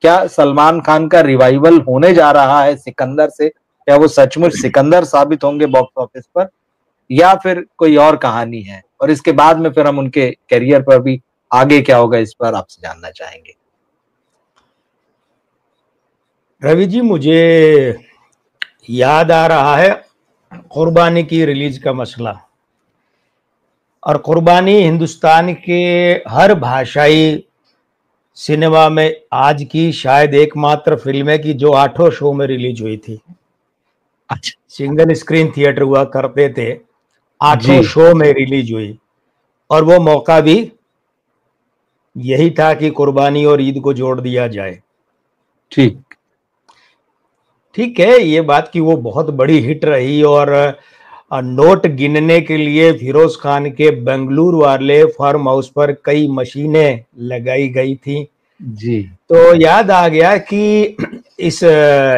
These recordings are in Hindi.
क्या सलमान खान का रिवाइवल होने जा रहा है सिकंदर से? क्या वो सचमुच सिकंदर साबित होंगे बॉक्स ऑफिस पर, या फिर कोई और कहानी है? और इसके बाद में फिर हम उनके करियर पर भी आगे क्या होगा इस पर आपसे जानना चाहेंगे। रवि जी, मुझे याद आ रहा है कुर्बानी की रिलीज का मसला। और कुर्बानी हिंदुस्तान के हर भाषाई सिनेमा में आज की शायद एकमात्र फिल्म है कि जो 8 शो में रिलीज हुई थी। अच्छा, सिंगल स्क्रीन थिएटर हुआ करते थे, 8 जी शो में रिलीज हुई। और वो मौका भी यही था कि कुर्बानी और ईद को जोड़ दिया जाए। ठीक ठीक है, ये बात कि वो बहुत बड़ी हिट रही और नोट गिनने के लिए फिरोज खान के बेंगलुरु वाले फार्म हाउस पर कई मशीनें लगाई गई थी। जी तो याद आ गया कि इस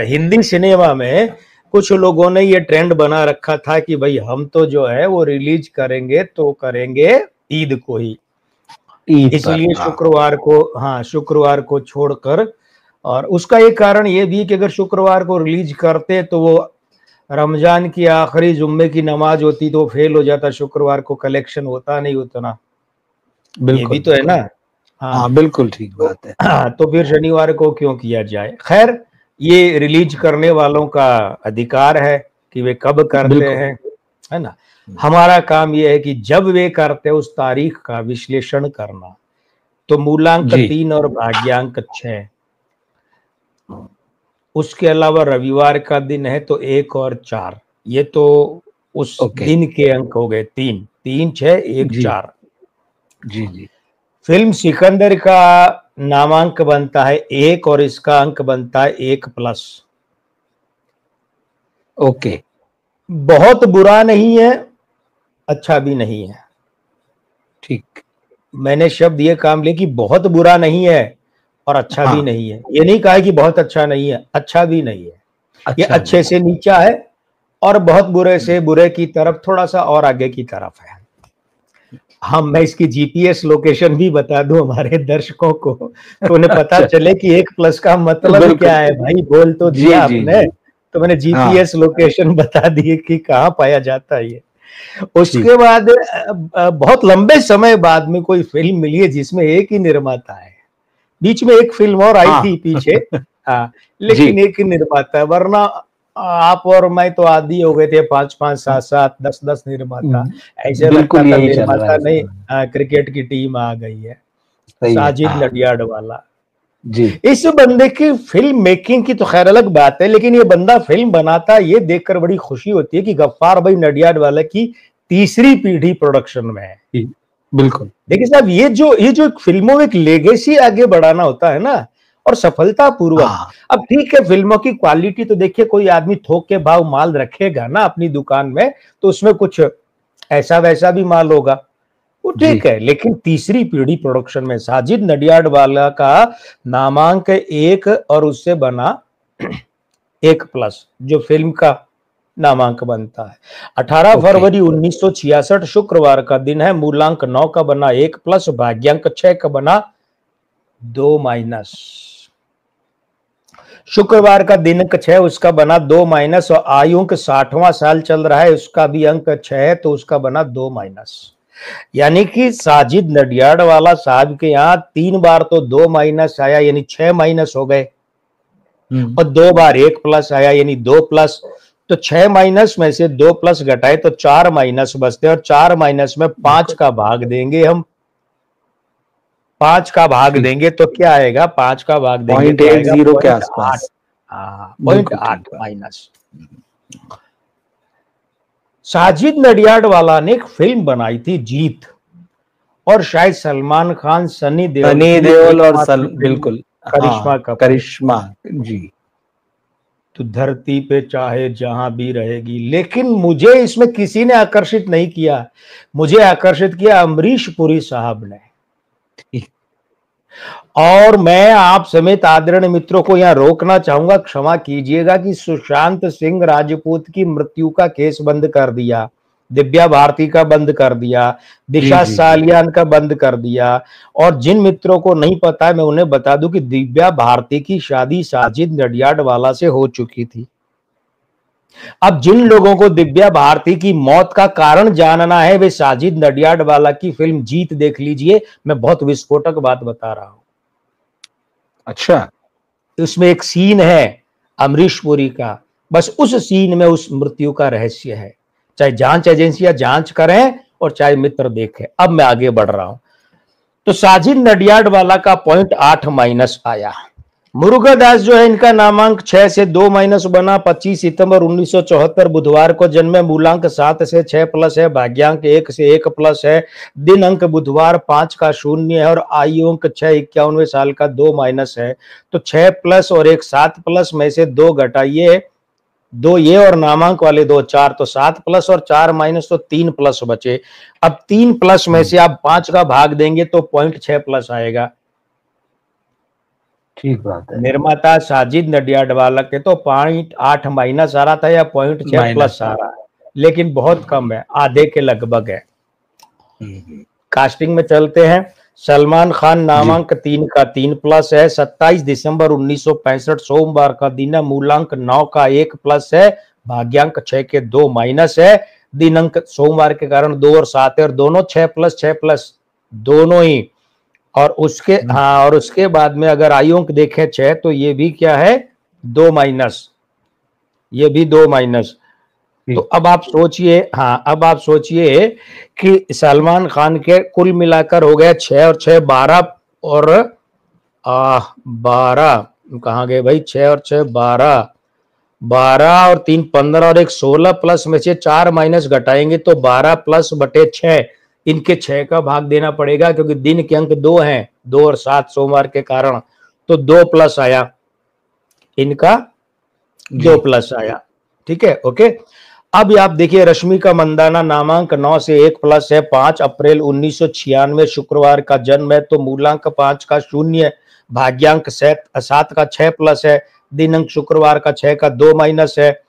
हिंदी सिनेमा में कुछ लोगों ने ये ट्रेंड बना रखा था कि भाई हम तो जो है वो रिलीज करेंगे तो करेंगे ईद को ही, इसलिए शुक्रवार को छोड़कर। और उसका एक कारण ये भी कि अगर शुक्रवार को रिलीज करते तो वो रमजान की आखिरी जुम्मे की नमाज होती तो फेल हो जाता, शुक्रवार को कलेक्शन होता नहीं उतना। ये भी तो है ना। हाँ बिल्कुल ठीक बात है। तो फिर शनिवार को क्यों किया जाए। खैर, ये रिलीज करने वालों का अधिकार है कि वे कब करते हैं, है ना। हमारा काम यह है कि जब वे करते हैं उस तारीख का विश्लेषण करना। तो मूलांक 3 और भाग्यांक 6। उसके अलावा रविवार का दिन है तो 1 और 4, ये तो उस दिन के अंक हो गए। 3, 3, 6, 1, 4। जी जी। फिल्म सिकंदर का नामांक बनता है 1 और इसका अंक बनता है 1+। ओके, बहुत बुरा नहीं है, अच्छा भी नहीं है। ठीक, मैंने शब्द ये काम लिया कि बहुत बुरा नहीं है और अच्छा भी नहीं है। ये नहीं कहा कि बहुत अच्छा नहीं है, अच्छा भी नहीं है। ये अच्छे से नीचा है और बहुत बुरे से बुरे की तरफ, थोड़ा सा और आगे की तरफ है। मैं इसकी जीपीएस लोकेशन भी बता दूं हमारे दर्शकों को, तो उन्हें पता चले कि 1+ का मतलब क्या है। भाई बोल तो दिया आपने, तो मैंने जीपीएस लोकेशन बता दी कि कहाँ पाया जाता है ये। उसके बाद बहुत लंबे समय बाद में कोई फिल्म मिली है जिसमें एक ही निर्माता है। बीच में एक फिल्म और आई थी पीछे, लेकिन एक ही निर्माता है। वरना आप और मैं तो आदी हो गए थे 5-5, 7-7, 10-10 निर्माता। ऐसे लगता था निर्माता नहीं, क्रिकेट की टीम आ गई है। साजिद नडियाड वाला जी। इस बंदे की फिल्म मेकिंग की तो खैर अलग बात है, लेकिन ये बंदा फिल्म बनाता ये देखकर बड़ी खुशी होती है कि गफ्फार भाई नडियाड वाला की तीसरी पीढ़ी प्रोडक्शन में है। बिल्कुल। देखिए साहब, ये जो फिल्मों में एक लेगेसी आगे बढ़ाना होता है ना, और सफलता पूर्वक। अब ठीक है, फिल्मों की क्वालिटी तो देखिए, कोई आदमी थोक के भाव माल रखेगा ना अपनी दुकान में, तो उसमें कुछ ऐसा वैसा भी माल होगा, वो ठीक है। लेकिन तीसरी पीढ़ी प्रोडक्शन में साजिद नडियाड वाला का नामांक 1 और उससे बना 1+, जो फिल्म का नामांक बनता है। 18 फरवरी 1966 शुक्रवार का दिन है। मूलांक 9 का बना 1+, भाग्यांक 6 का बना 2-। शुक्रवार का दिनांक 6, उसका बना 2-, और आयु का 60वां साल चल रहा है, उसका भी अंक 6 है तो उसका बना 2-। यानी कि साजिद नडियाड वाला साहब के यहाँ 3 बार तो 2- आया, यानी 6- हो गए, और 2 बार 1+ आया, यानी 2+। तो 6- में से 2+ घटाए तो 4- बचते, और 4- में 5 का भाग देंगे हम। 5 का भाग देंगे तो क्या आएगा? 5 का भाग देंगे तो आएगा 0.80 के आसपास। 0.8-। साजिद नडियाड वाला ने एक फिल्म बनाई थी जीत, और शायद सलमान खान, सनी देओल और बिल्कुल करिश्मा जी। तो धरती पे चाहे जहां भी रहेगी। लेकिन मुझे इसमें किसी ने आकर्षित नहीं किया, मुझे आकर्षित किया अमरीश पुरी साहब ने। और मैं आप समेत आदरणीय मित्रों को यहां रोकना चाहूंगा, क्षमा कीजिएगा, कि सुशांत सिंह राजपूत की मृत्यु का केस बंद कर दिया, दिव्या भारती का बंद कर दिया, दिशा सालियान का बंद कर दिया। और जिन मित्रों को नहीं पता है मैं उन्हें बता दूं कि दिव्या भारती की शादी साजिद नडियाडवाला से हो चुकी थी। अब जिन लोगों को दिव्या भारती की मौत का कारण जानना है वे साजिद नडियाडवाला की फिल्म जीत देख लीजिए। मैं बहुत विस्फोटक बात बता रहा हूं। अच्छा, उसमें एक सीन है अमरीश पुरी का, बस उस सीन में उस मृत्यु का रहस्य है। चाहे जांच एजेंसियां जांच करें और चाहे मित्र देखें। अब मैं आगे बढ़ रहा हूं। तो साजिद नडियाडवाला का पॉइंट 8- आया। मुरुगदास जो है इनका नामांक 6 से 2- बना। 25 सितंबर 1974 बुधवार को जन्मे। मूलांक 7 से 6+ है। भाग्यांक 1 से 1+ है। दिन अंक बुधवार 5 का 0 है और आयु अंक 6 51वें साल का 2- है। तो 6+ और 1 7+ में से 2 घटाइए, 2 ये और नामांक वाले 2 4, तो 7+ और 4- तो 3+ बचे। अब 3+ में से आप 5 का भाग देंगे तो पॉइंट 6+ आएगा। ठीक बात है। निर्माता साजिद नडियाडवाला के तो पॉइंट 8- आ रहा था या पॉइंट 6+ आ रहा है, लेकिन बहुत कम है, आधे के लगभग है। कास्टिंग में चलते हैं। सलमान खान नामांक 3 का 3+ है। 27 दिसंबर 1965 सोमवार का दिन है। मूलांक 9 का 1+ है। भाग्यांक 6 के 2- है। दिनांक सोमवार के कारण 2 और 7 है और दोनों 6+6+ दोनों ही। और उसके और उसके बाद में अगर आयु अंक देखें 6 तो ये भी क्या है 2-, ये भी 2-। तो अब आप सोचिए, अब आप सोचिए कि सलमान खान के कुल मिलाकर हो गए 6 और 6 12 और 12 कहाँ गए भाई, 6 और 6 12, 12 और 3 15 और 1 16+ में से 4- घटाएंगे तो 12+/6। इनके 6 का भाग देना पड़ेगा क्योंकि दिन के अंक 2 हैं, 2 और 7 सोमवार के कारण, तो 2+ आया, इनका 2+ आया। ठीक है, ओके। अब आप देखिए रश्मिका मंदाना नामांक 9 से 1+ है। 5 अप्रैल 1996 शुक्रवार का जन्म है। तो मूलांक 5 का 0, भाग्यांक 7 का 6+ है। दिनांक शुक्रवार का 6 का 2- है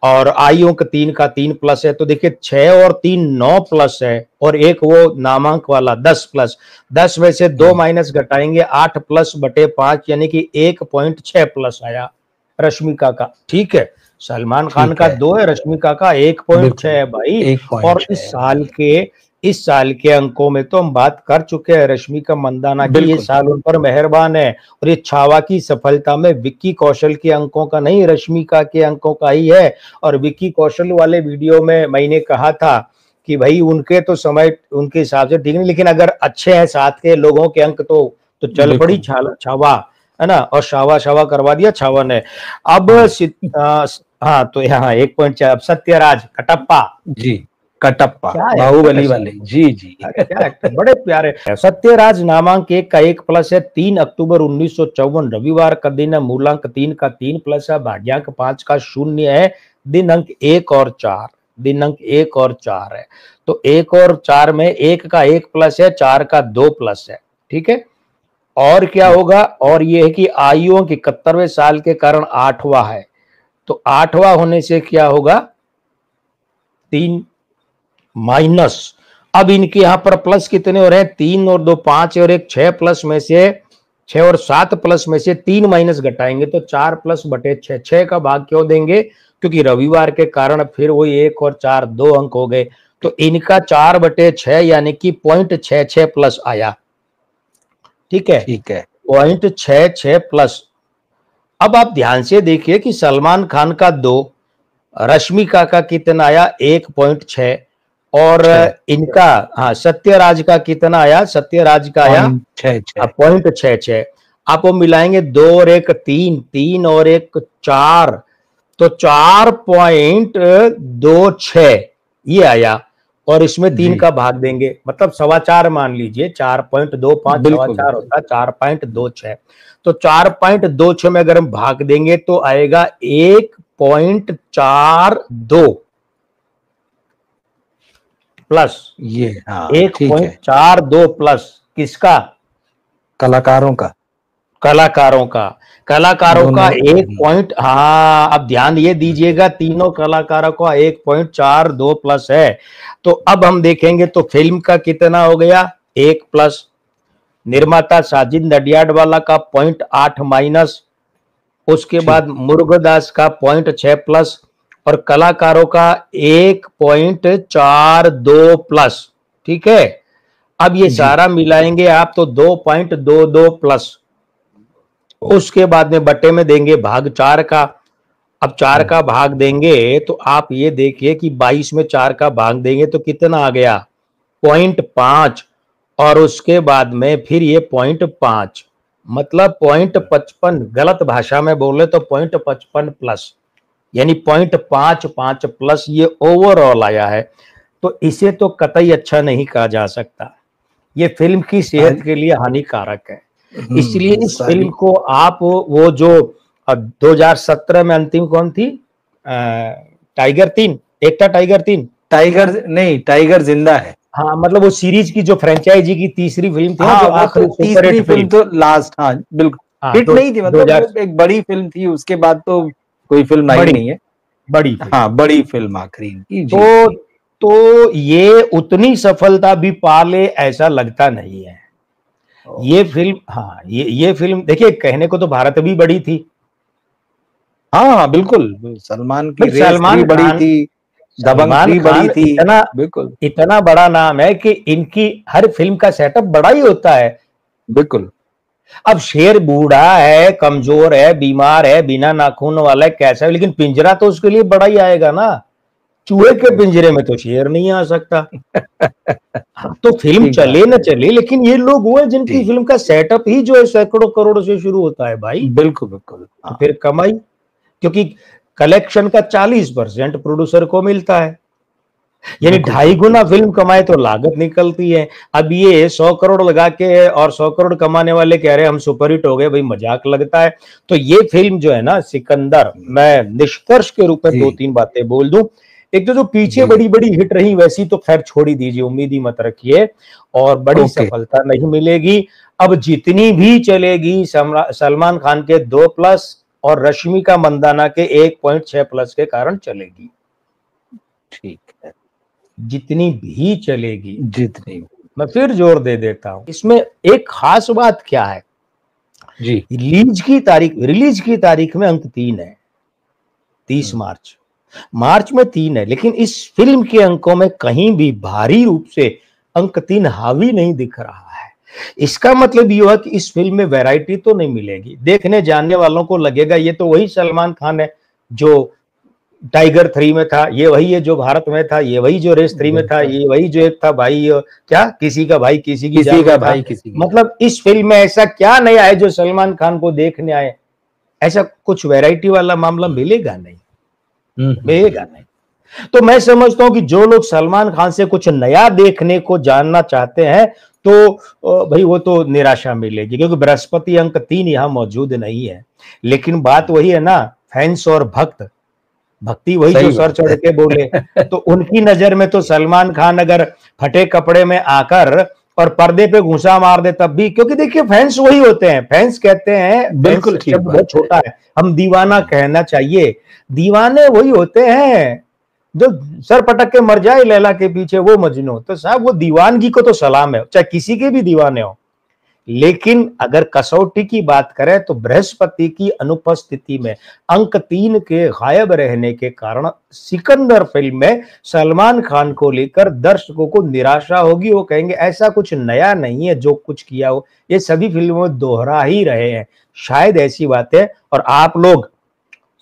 और आयु अंक 3 का 3+ है। तो देखिए 6 और 3 9+ है और एक वो नामांक वाला 10+। 10 में से 2- घटाएंगे 8+/5 यानी कि 1.6+ आया रश्मिका का। ठीक है, सलमान खान का 2 है, रश्मिका का 1.6 है भाई। और इस साल के अंकों में तो हम बात कर चुके हैं रश्मिका मंदाना की, ये साल उन पर मेहरबान है। और ये छावा की सफलता में विक्की कौशल के अंकों का नहीं, रश्मिका के अंकों का ही है। और विक्की कौशल वाले वीडियो में मैंने कहा था कि भाई उनके तो समय उनके हिसाब से ठीक नहीं, लेकिन अगर अच्छे हैं साथ के लोगों के अंक तो चल पड़ी छावा, है ना। और शावा करवा दिया छावा ने। अब तो यहाँ 1.4। अब सत्यराज कटप्पा जी, कटप्पा बाहुबली वाले, जी क्या एक्टर, बड़े प्यारे। सत्यराज नामांक 1 का 1+ है। 3 अक्टूबर 1954 रविवार का दिन है। मूलांक 3 का 3+ है। भाग्यांक 5 का 0 है। दिनांक 1 और 4, दिनांक 1 और 4 है। तो 1 और 4 में 1 का 1+ है, 4 का 2+ है। ठीक है, और क्या होगा, और ये है कि आयु 71वें साल के कारण 8वां है। तो 8वां होने से क्या होगा 3-। अब इनके यहां पर प्लस कितने हो रहे हैं, 3 और 2 5 और 1 6+ में से 6 और 7+ में से 3- घटाएंगे तो 4+/6। 6 का भाग क्यों देंगे, क्योंकि रविवार के कारण फिर वही 1 और 4 2 अंक हो गए। तो इनका 4/6 यानी कि 0.66+ आया। ठीक है, 0.66+। अब आप ध्यान से देखिए कि सलमान खान का 2, रश्मिका का कितना आया 1.6 और इनका सत्यराज का कितना आया, सत्यराज का आया 0.66। आप वो मिलाएंगे 2 और 1 3, 3 और 1 4, तो 4.26 ये आया। और इसमें 3 का भाग देंगे मतलब 4.25 मान लीजिए, 4.25 4.25 होता है 4.26। तो 4.26 में अगर हम भाग देंगे तो आएगा 1.42 प्लस, ये 1.42 प्लस किसका, कलाकारों का। कलाकारों का एक पॉइंट, हाँ अब ध्यान ये दीजिएगा, तीनों कलाकारों का 1.42 प्लस है। तो अब हम देखेंगे तो फिल्म का कितना हो गया, 1 प्लस, निर्माता साजिद नडियाडवाला का 0.8 माइनस, उसके बाद मुरुगदास का 0.6 प्लस, और कलाकारों का 1.42 प्लस। ठीक है, अब ये सारा मिलाएंगे आप तो 2.22 प्लस। उसके बाद में बट्टे में देंगे भाग 4 का। अब 4 का भाग देंगे तो आप ये देखिए कि 22 में 4 का भाग देंगे तो कितना आ गया, 0.5, और उसके बाद में फिर ये 0.5, मतलब 0.55, गलत भाषा में बोले तो 0.55 प्लस, यानी 0.55 प्लस ये ओवरऑल आया है। तो इसे तो कतई अच्छा नहीं कहा जा सकता, ये फिल्म की सेहत के लिए हानिकारक है। इसलिए इस फिल्म को आप वो जो 2017 में अंतिम कौन थी, टाइगर 3, एक था टाइगर 3, टाइगर नहीं, टाइगर जिंदा है। हाँ, मतलब वो सीरीज की जो फ्रेंचाइजी की तीसरी फिल्म थी, हाँ, जो आखिरी तीसरी फिल्म तो लास्ट, हाँ बिल्कुल हिट नहीं थी, मतलब एक बड़ी फिल्म थी, उसके बाद तो कोई फिल्म आई नहीं है, बड़ी फिल्म, हाँ बड़ी फिल्म आखिरी की। तो ये उतनी सफलता भी पा ले ऐसा लगता नहीं है ये फिल्म। हाँ, ये फिल्म देखिए, कहने को तो भारत भी बड़ी थी, हाँ बिल्कुल, सलमान की रेस भी बड़ी थी, दबंग 3 बड़ी थी, बिल्कुल इतना बड़ा नाम है कि इनकी हर फिल्म का सेटअप बड़ा ही होता है। बिल्कुल। अब शेर बूढ़ा है, कमजोर है, बीमार है, बिना नाखून वाला है, कैसा है, लेकिन पिंजरा तो उसके लिए बड़ा ही आएगा ना, चूहे के पिंजरे में तो शेर नहीं आ सकता। तो फिल्म चले न चले, लेकिन ये लोग हुए जिनकी फिल्म का सेटअप ही जो है सैकड़ों करोड़ से शुरू होता है भाई। बिल्कुल बिल्कुल। तो फिर कमाई, क्योंकि कलेक्शन का 40% प्रोड्यूसर को मिलता है, यानी 2.5 गुना फिल्म कमाए तो लागत निकलती है। अब ये 100 करोड़ लगा के और 100 करोड़ कमाने वाले कह रहे हैं हम सुपरहिट हो गए, भाई मजाक लगता है। तो ये फिल्म जो है ना सिकंदर, मैं निष्कर्ष के रूप में 2-3 बातें बोल दूं। एक तो जो पीछे बड़ी बड़ी हिट रही वैसी तो खैर छोड़ ही दीजिए, उम्मीद ही मत रखिए, और बड़ी सफलता नहीं मिलेगी। अब जितनी भी चलेगी सलमान खान के 2 प्लस और रश्मिका मंदाना के 1.6 प्लस के कारण चलेगी। ठीक है, जितनी भी चलेगी, जितनी। मैं फिर जोर दे देता हूं, इसमें एक खास बात क्या है जी, रिलीज की तारीख में अंक 3 है, 30 मार्च में 3 है, लेकिन इस फिल्म के अंकों में कहीं भी भारी रूप से अंक 3 हावी नहीं दिख रहा है। इसका मतलब ये हुआ कि इस फिल्म में वैरायटी तो नहीं मिलेगी, देखने जानने वालों को लगेगा ये तो वही सलमान खान है जो टाइगर 3 में था, ये वही है जो भारत में था, ये वही जो रेस 3 में था, ये वही जो एक था भाई, क्या किसी का भाई किसी का भाई किसी की। मतलब इस फिल्म में ऐसा क्या नया है जो सलमान खान को देखने आए, ऐसा कुछ वैरायटी वाला मामला मिलेगा नहीं, मिलेगा नहीं। तो मैं समझता हूं कि जो लोग सलमान खान से कुछ नया देखने को जानना चाहते हैं तो भाई वो तो निराशा मिलेगी, क्योंकि बृहस्पति अंक 3 यहां मौजूद नहीं है। लेकिन बात वही है ना, फैंस और भक्ति वही जो सर चढ़ के बोले, तो उनकी नजर में तो सलमान खान अगर फटे कपड़े में आकर और पर्दे पे घुसा मार दे तब भी, क्योंकि देखिए फैंस वही होते हैं, फैंस कहते हैं, बिल्कुल शब्द बहुत छोटा है, हम दीवाना कहना चाहिए, दीवाने वही होते हैं जो सर पटक के मर जाए लैला के पीछे वो मजनू। तो साहब वो दीवानगी को तो सलाम है, चाहे किसी के भी दीवाने हो। लेकिन अगर कसौटी की बात करें तो बृहस्पति की अनुपस्थिति में अंक 3 के गायब रहने के कारण सिकंदर फिल्म में सलमान खान को लेकर दर्शकों को निराशा होगी, वो कहेंगे ऐसा कुछ नया नहीं है जो कुछ किया हो, ये सभी फिल्मों में दोहरा ही रहे हैं, शायद ऐसी बात है। और आप लोग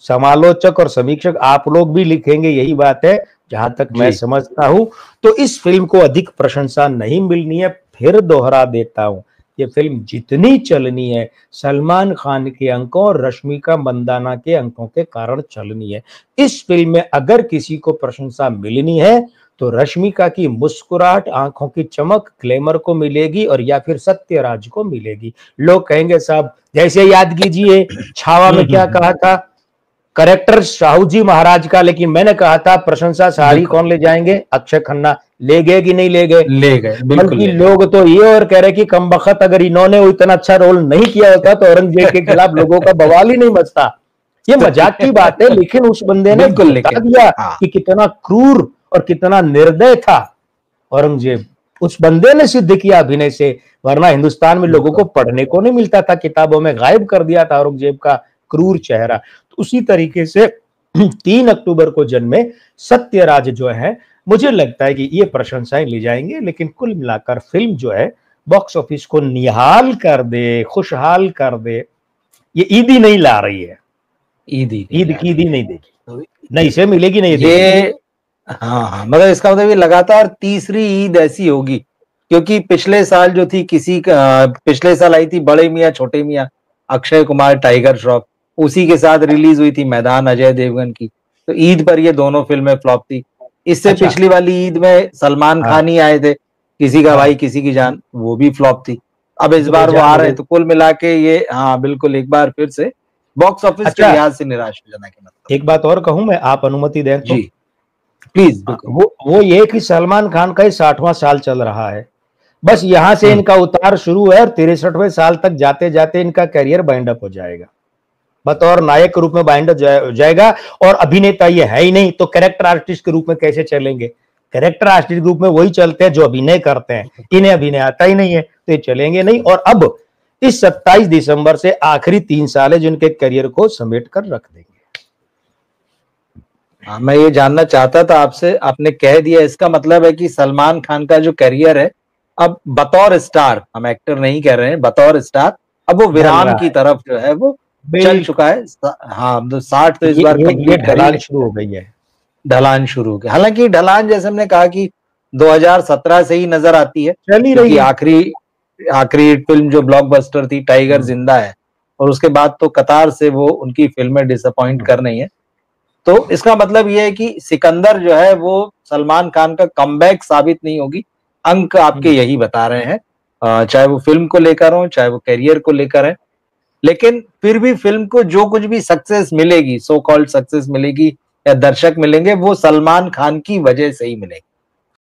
समालोचक और समीक्षक आप लोग भी लिखेंगे यही बात है, जहां तक मैं समझता हूं। तो इस फिल्म को अधिक प्रशंसा नहीं मिलनी है, फिर दोहरा देता हूं, ये फिल्म जितनी चलनी है सलमान खान के अंकों और रश्मिका मंदाना के अंकों के कारण चलनी है। इस फिल्म में अगर किसी को प्रशंसा मिलनी है तो रश्मिका की मुस्कुराहट, आंखों की चमक ग्लैमर को मिलेगी, और या फिर सत्यराज को मिलेगी। लोग कहेंगे साहब जैसे याद कीजिए छावा में क्या कहा था, करेक्टर शाहू जी महाराज का, लेकिन मैंने कहा था प्रशंसा सारी कौन ले जाएंगे, अक्षय खन्ना ले गए कि नहीं ले गए? ले गए, बल्कि लोग तो ये और कह रहे कि कमबख्त अगर इन्होंने वो इतना अच्छा रोल नहीं किया होता तो औरंगजेब के खिलाफ लोगों का बवाल ही नहीं मचता। ये मजाक की बात है, लेकिन उस बंदे ने बता दिया कि कितना क्रूर और कितना निर्दय था औरंगजेब। उस बंदे ने सिद्ध किया अभिनय से, वरना हिंदुस्तान में लोगों को पढ़ने को नहीं मिलता था, किताबों में गायब कर दिया था औरंगजेब का क्रूर चेहरा। तो उसी तरीके से 3 अक्टूबर को जन्मे सत्यराज जो है, मुझे लगता है कि ये प्रशंसाएं ली जाएंगे, लेकिन कुल मिलाकर फिल्म जो है बॉक्स ऑफिस को निहाल कर दे, खुशहाल कर दे। ये ईद ही नहीं ला रही है, ईद की ईद ही नहीं देगी, नहीं से मिलेगी नहीं ये। हाँ, मतलब इसका मतलब ये लगातार तीसरी ईद ऐसी होगी, क्योंकि पिछले साल जो थी पिछले साल आई थी बड़े मियाँ छोटे मियाँ, अक्षय कुमार टाइगर श्रॉफ, उसी के साथ रिलीज हुई थी मैदान अजय देवगन की। तो ईद पर ये दोनों फिल्में फ्लॉप थी। इससे पिछली वाली ईद में सलमान खान ही आए थे, किसी का भाई किसी की जान, वो भी फ्लॉप थी। अब इस बार वो आ रहे हैं, तो कुल मिला के ये, हाँ बिल्कुल, एक बार फिर से बॉक्स ऑफिस के लिहाज से निराश हो जाना के मतलब। एक बात और कहूं मैं, आप अनुमति दें तो? जी प्लीज। वो ये कि सलमान खान का 60वां साल चल रहा है, बस यहां से इनका उतार शुरू है और 63वें साल तक जाते जाते इनका करियर बाइंड अप हो जाएगा, बतौर नायक के रूप में बाइंड अप हो जाएगा। और अभिनेता ये है ही नहीं, तो कैरेक्टर आर्टिस्ट के रूप में कैसे चलेंगे? कैरेक्टर आर्टिस्ट के रूप में वही चलते हैं जो अभिनय करते हैं, इन्हें अभिनय आता ही नहीं है तो ये चलेंगे नहीं। और अब इस 27 दिसंबर से आखिरी 3 साल है जिनके करियर को समेट कर रख देंगे। हाँ, मैं ये जानना चाहता था आपसे, आपने कह दिया, इसका मतलब है कि सलमान खान का जो करियर है अब बतौर स्टार, हम एक्टर नहीं कह रहे हैं, बतौर स्टार अब वो विराम की तरफ जो है वो चल चुका है। हाँ, तो 60 तो इस बार कंप्लीट ढलान शुरू हो गई है, ढलान शुरू हो गई। हालांकि ढलान जैसे हमने कहा कि 2017 से ही नजर आती है, चल ही रही है। आखिरी फिल्म जो ब्लॉकबस्टर थी टाइगर जिंदा है, और उसके बाद तो कतार से वो उनकी फिल्में डिसअपॉइंट कर रही हैं। तो इसका मतलब ये है कि सिकंदर जो है वो सलमान खान का कमबैक साबित नहीं होगी। अंक आपके यही बता रहे हैं, चाहे वो फिल्म को लेकर हो, चाहे वो कैरियर को लेकर है। लेकिन फिर भी फिल्म को जो कुछ भी सक्सेस मिलेगी, सो कॉल्ड सक्सेस मिलेगी या दर्शक मिलेंगे, वो सलमान खान की वजह से ही मिलेगी।